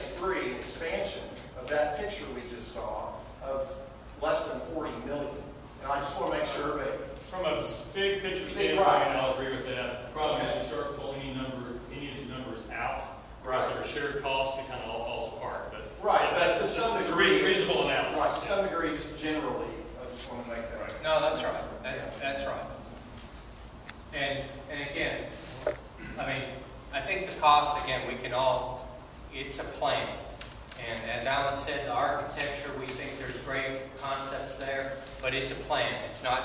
phase 3 expansion of that picture we just saw of less than 40 million. And I just want to make sure everybody... From a big picture standpoint, right. I'll agree with that. The problem is you start pulling any of these numbers out, because they're a shared cost, it kind of all falls apart. But right, but to some degree... It's a reasonable analysis. Right, to some degree, just generally, I just want to make that right. No, that's right. That's right. And again, I mean, I think the cost, again, we can all, it's a plan. And as Alan said, the architecture, we think there's great concepts there, but it's a plan. It's not,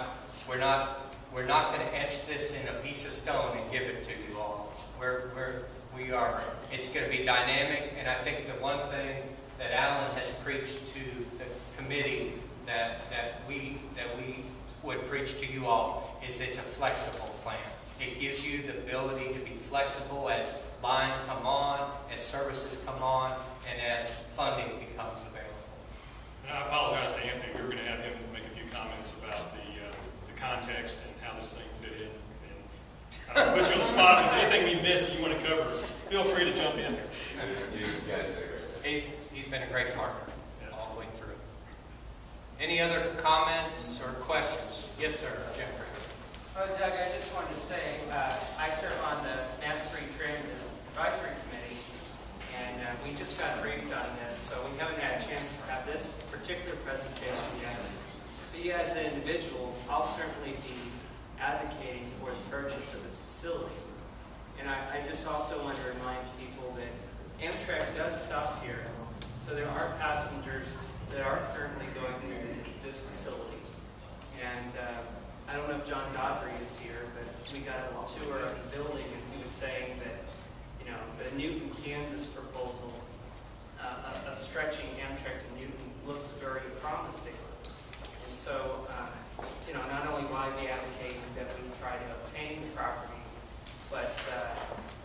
we're not going to etch this in a piece of stone and give it to you all. We are, it's going to be dynamic, and I think the one thing that Alan has preached to the committee that we would preach to you all is it's a flexible plan. It gives you the ability to be flexible as lines come on, as services come on, and as funding becomes available. And I apologize to Anthony. We were going to have him make a few comments about the context and how this thing fit in. And I don't want to put you on the spot. If there's anything we missed that you want to cover, feel free to jump in. He's been a great partner all the way through. Any other comments or questions? Yes, sir, Jeffrey. Doug, I just wanted to say, I serve on the Knapp Street Transit Advisory Committee, and we just got briefed on this, so we haven't had a chance to have this particular presentation yet. But you as an individual, I'll certainly be advocating for the purchase of this facility. And I just also want to remind people that Amtrak does stop here, so there are passengers that are currently going through this facility. And I don't know if John Godfrey is here, but we got a tour of the building, and he was saying that, you know, the Newton, Kansas proposal of stretching Amtrak to Newton looks very promising. And so, you know, not only why we advocate that we try to obtain the property, but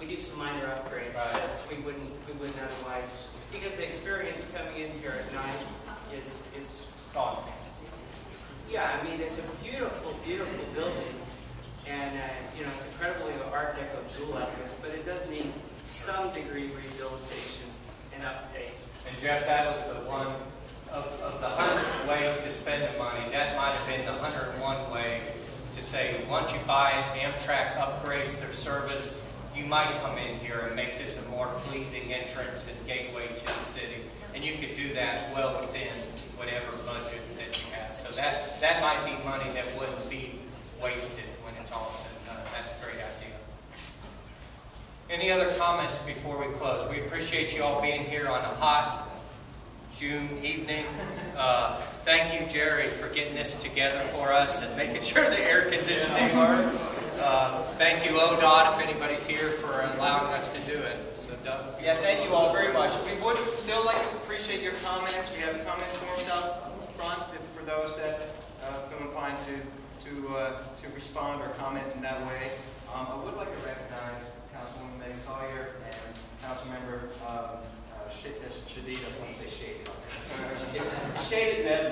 we do some minor upgrades that we wouldn't otherwise, because the experience coming in here at night is gone. Yeah, I mean, it's a beautiful, beautiful building, and you know, it's incredibly Art Deco jewel out of this, but it does need some degree of rehabilitation and update. And Jeff, that was the one of the 100 ways to spend the money. That might have been the 101 way to say, once you buy it, Amtrak upgrades their service, you might come in here and make this a more pleasing entrance and gateway to the city. And you could do that well within whatever budget that you have. So that might be money that wouldn't be wasted when it's all said and done. That's a great idea. Any other comments before we close? We appreciate you all being here on a hot June evening. Thank you, Jerry, for getting this together for us and making sure the air conditioning works. Thank you, ODOT, if anybody's here, for allowing us to do it. So, Doug. Yeah, thank you all very much. We would still like to appreciate your comments. We have comment forms out front for those that feel inclined to respond or comment in that way. I would like to recognize Councilwoman May Sawyer and Councilmember Shadid. I was going to say Shadid. Shadid Ned.